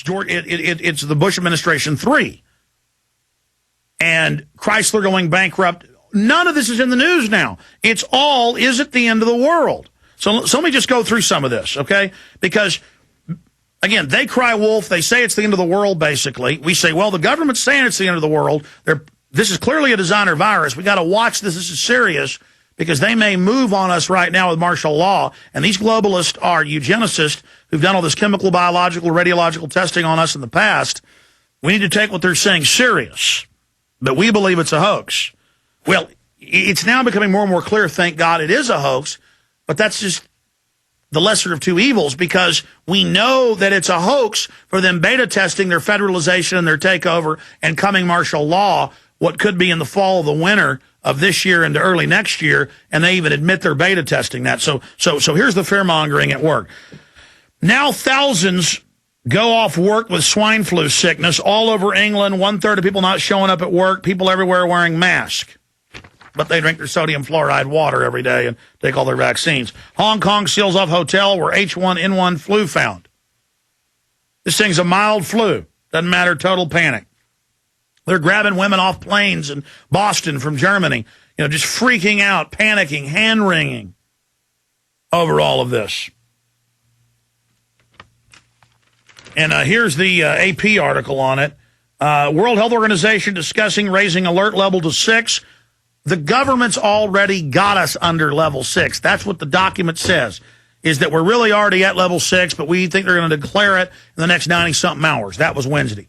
It's the Bush administration 3. And Chrysler going bankrupt. None of this is in the news now. It's all, is it the end of the world? So let me just go through some of this, okay? Because, again, they cry wolf. They say it's the end of the world, basically. We say, well, the government's saying it's the end of the world. This is clearly a designer virus. We got to watch this. This is serious because they may move on us right now with martial law. And these globalists are eugenicists who've done all this chemical, biological, radiological testing on us in the past. We need to take what they're saying serious. But we believe it's a hoax. Well, it's now becoming more and more clear, thank God, it is a hoax. But that's just the lesser of two evils because we know that it's a hoax for them beta testing their federalization and their takeover and coming martial law, what could be in the fall of the winter of this year into early next year, and they even admit they're beta testing that. So here's the fear-mongering at work. Now thousands go off work with swine flu sickness all over England, 1/3 of people not showing up at work, people everywhere wearing masks. But they drink their sodium fluoride water every day and take all their vaccines. Hong Kong seals off hotel where H1N1 flu found. This thing's a mild flu. Doesn't matter, total panic. They're grabbing women off planes in Boston from Germany, just freaking out, panicking, hand-wringing over all of this. And here's the AP article on it. World Health Organization discussing raising alert level to 6. The government's already got us under level 6. That's what the document says, is that we're really already at level 6, but we think they're going to declare it in the next 90-something hours. That was Wednesday.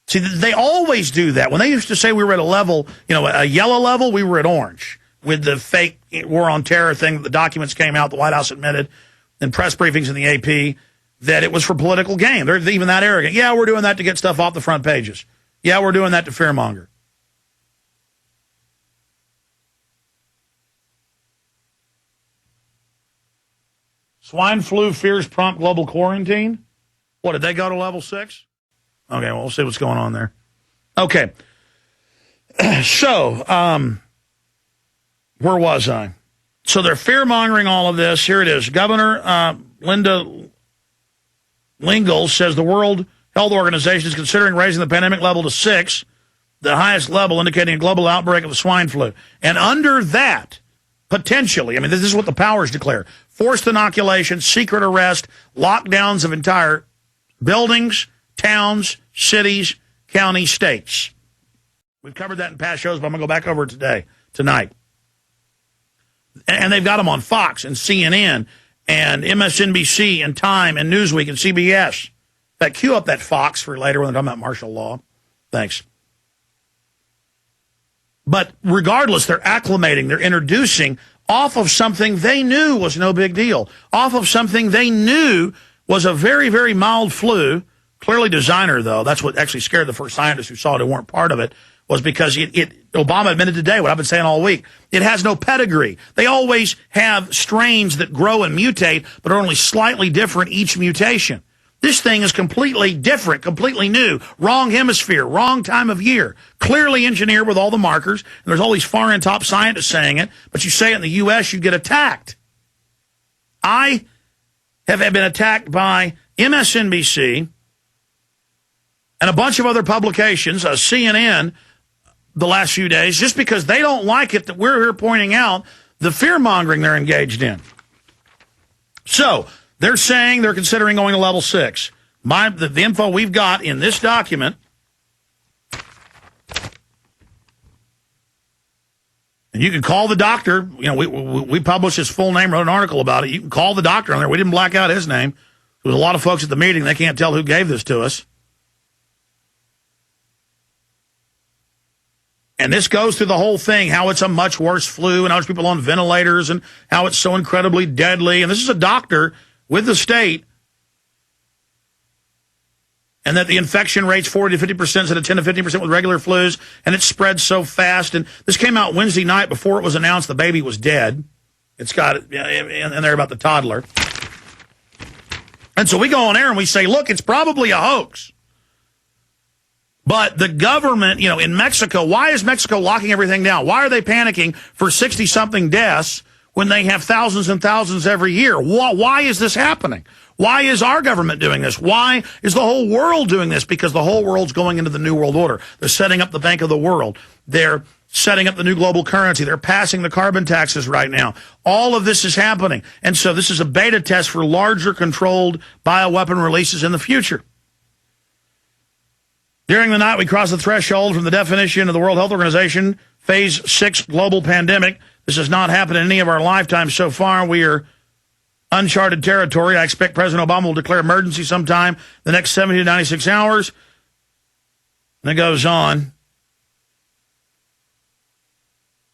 See, they always do that. When they used to say we were at a level, a yellow level, we were at orange with the fake war on terror thing. The documents came out, the White House admitted in press briefings in the AP that it was for political gain. They're even that arrogant. Yeah, we're doing that to get stuff off the front pages. Yeah, we're doing that to fearmonger. Swine flu fears prompt global quarantine? What, did they go to level 6? Okay, well, we'll see what's going on there. Okay. So, where was I? So they're fear-mongering all of this. Here it is. Governor Linda Lingle says the World Health Organization is considering raising the pandemic level to 6, the highest level, indicating a global outbreak of the swine flu. And under that, potentially, this is what the powers declare, forced inoculation, secret arrest, lockdowns of entire buildings, towns, cities, counties, states. We've covered that in past shows, but I'm going to go back over it tonight. And they've got them on Fox and CNN and MSNBC and Time and Newsweek and CBS. In fact, cue up that Fox for later when they're talking about martial law. Thanks. But regardless, they're acclimating, they're introducing off of something they knew was no big deal, off of something they knew was a very, very mild flu, clearly designer, though. That's what actually scared the first scientists who saw it and weren't part of it, was because Obama admitted today, what I've been saying all week, it has no pedigree. They always have strains that grow and mutate, but are only slightly different each mutation. This thing is completely different, completely new, wrong hemisphere, wrong time of year, clearly engineered with all the markers. And there's all these foreign top scientists saying it, but you say it in the U.S., you get attacked. I have been attacked by MSNBC and a bunch of other publications, CNN, the last few days, just because they don't like it that we're here pointing out the fear-mongering they're engaged in. So they're saying they're considering going to level 6. The info we've got in this document, and you can call the doctor. We published his full name, wrote an article about it. You can call the doctor on there. We didn't black out his name. There was a lot of folks at the meeting. They can't tell who gave this to us. And this goes through the whole thing, how it's a much worse flu and how there's people on ventilators and how it's so incredibly deadly. And this is a doctor with the state, and that the infection rate's 40 to 50% instead of 10 to 15% with regular flus, and it spreads so fast. And this came out Wednesday night before it was announced the baby was dead. It's got it in there about the toddler. And so we go on air and we say, look, it's probably a hoax. But the government, in Mexico, why is Mexico locking everything down? Why are they panicking for 60-something deaths when they have thousands and thousands every year? Why is this happening? Why is our government doing this? Why is the whole world doing this? Because the whole world's going into the New World Order. They're setting up the Bank of the World. They're setting up the new global currency. They're passing the carbon taxes right now. All of this is happening. And so this is a beta test for larger controlled bioweapon releases in the future. During the night, we crossed the threshold from the definition of the World Health Organization, Phase 6 global pandemic. This has not happened in any of our lifetimes so far. We are uncharted territory. I expect President Obama will declare emergency sometime the next 70 to 96 hours. And it goes on.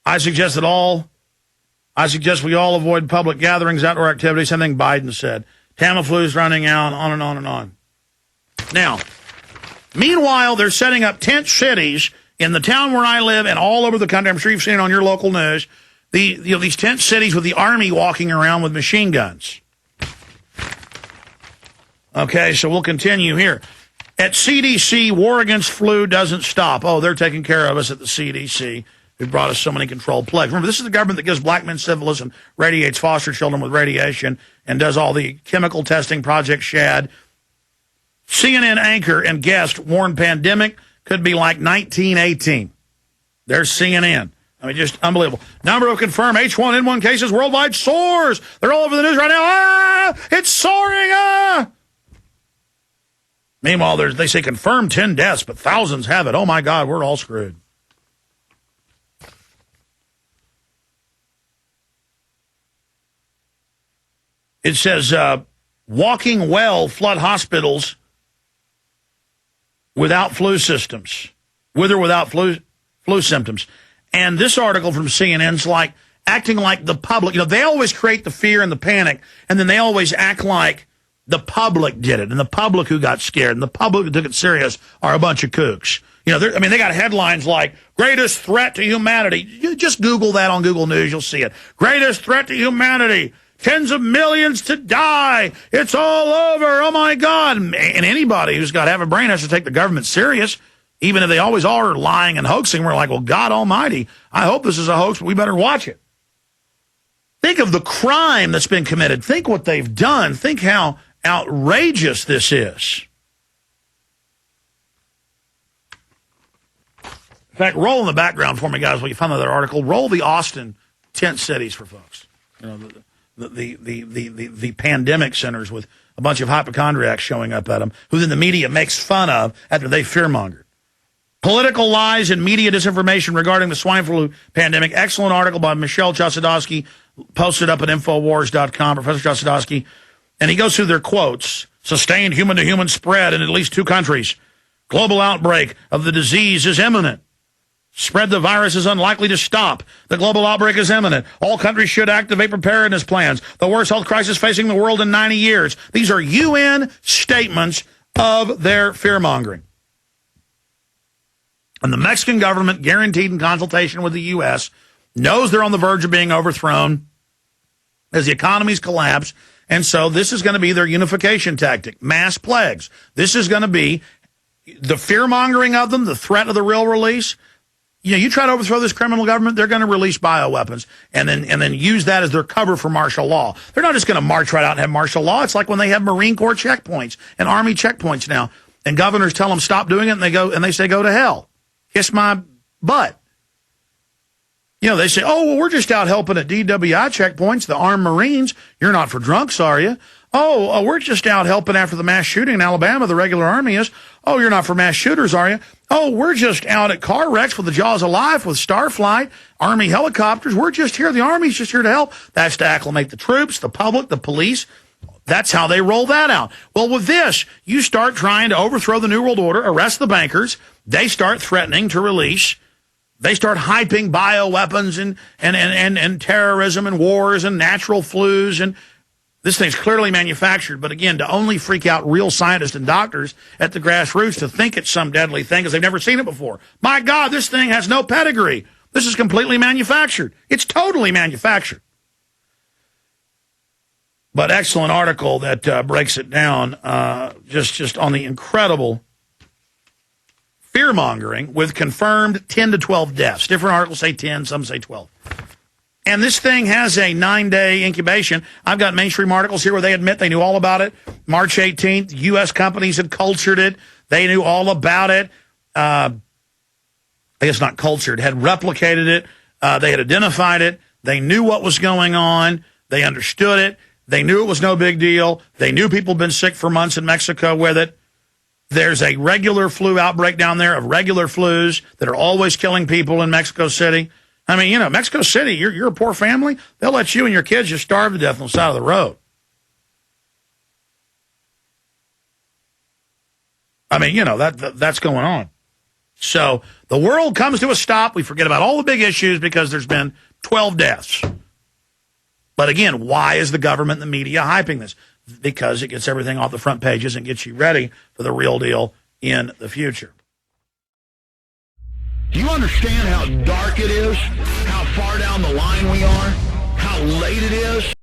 I suggest we all avoid public gatherings, outdoor activities, something Biden said. Tamiflu's running out, on and on and on. Now, meanwhile, they're setting up tent cities in the town where I live and all over the country. I'm sure you've seen it on your local news. These tent cities with the army walking around with machine guns. Okay, so we'll continue here. At CDC, war against flu doesn't stop. Oh, they're taking care of us at the CDC, who brought us so many controlled plagues. Remember, this is the government that gives black men syphilis and radiates foster children with radiation and does all the chemical testing, Project Shad. CNN anchor and guest warned pandemic could be like 1918. There's CNN. I mean, just unbelievable. Number of confirmed H1N1 cases worldwide soars. They're all over the news right now. Ah, it's soaring. Ah. Meanwhile, they say confirmed 10 deaths, but thousands have it. Oh, my God, we're all screwed. It says, walking well flood hospitals without flu systems, with or without flu symptoms. And this article from CNN's like acting like the public, they always create the fear and the panic, and then they always act like the public did it, and the public who got scared, and the public who took it serious are a bunch of kooks. They got headlines like, greatest threat to humanity. You just Google that on Google News, you'll see it. Greatest threat to humanity. Tens of millions to die. It's all over. Oh, my God. And anybody who's got half a brain has to take the government serious, even if they always are lying and hoaxing. We're like, well, God almighty, I hope this is a hoax, but we better watch it. Think of the crime that's been committed. Think what they've done. Think how outrageous this is. In fact, roll in the background for me, guys, while you find that article. Roll the Austin tent cities for folks. The pandemic centers with a bunch of hypochondriacs showing up at them, who then the media makes fun of after they fearmongered. Political lies and media disinformation regarding the swine flu pandemic. Excellent article by Michelle Chossudovsky, posted up at Infowars.com, Professor Chossudovsky. And he goes through their quotes. Sustained human-to-human spread in at least 2 countries. Global outbreak of the disease is imminent. Spread the virus is unlikely to stop. The global outbreak is imminent. All countries should activate preparedness plans. The worst health crisis facing the world in 90 years. These are UN statements of their fear-mongering. And the Mexican government, guaranteed in consultation with the U.S., knows they're on the verge of being overthrown as the economies collapse. And so this is going to be their unification tactic, mass plagues. This is going to be the fear-mongering of them, the threat of the real release. You try to overthrow this criminal government, they're going to release bioweapons and then use that as their cover for martial law. They're not just going to march right out and have martial law. It's like when they have Marine Corps checkpoints and Army checkpoints now, and governors tell them stop doing it, and they say go to hell, kiss my butt. They say, oh, well, we're just out helping at DWI checkpoints, the armed Marines. You're not for drunks, are you? Oh, we're just out helping after the mass shooting in Alabama, the regular Army is. Oh, you're not for mass shooters, are you? Oh, we're just out at car wrecks with the Jaws of Life, with Starflight, Army helicopters. We're just here. The Army's just here to help. That's to acclimate the troops, the public, the police. That's how they roll that out. Well, with this, you start trying to overthrow the New World Order, arrest the bankers. They start threatening to release. They start hyping bioweapons and terrorism and wars and natural flus. And this thing's clearly manufactured. But again, to only freak out real scientists and doctors at the grassroots to think it's some deadly thing because they've never seen it before. My God, this thing has no pedigree. This is completely manufactured. It's totally manufactured. But excellent article that breaks it down just on the incredible fear-mongering with confirmed 10 to 12 deaths. Different articles say 10, some say 12. And this thing has a 9-day incubation. I've got mainstream articles here where they admit they knew all about it. March 18th, U.S. companies had cultured it. They knew all about it. I guess not cultured, had replicated it. They had identified it. They knew what was going on. They understood it. They knew it was no big deal. They knew people had been sick for months in Mexico with it. There's a regular flu outbreak down there of regular flus that are always killing people in Mexico City. I mean, Mexico City, you're a poor family. They'll let you and your kids just starve to death on the side of the road. I mean, that's going on. So the world comes to a stop. We forget about all the big issues because there's been 12 deaths. But again, why is the government and the media hyping this? Because it gets everything off the front pages and gets you ready for the real deal in the future. Do you understand how dark it is? How far down the line we are? How late it is?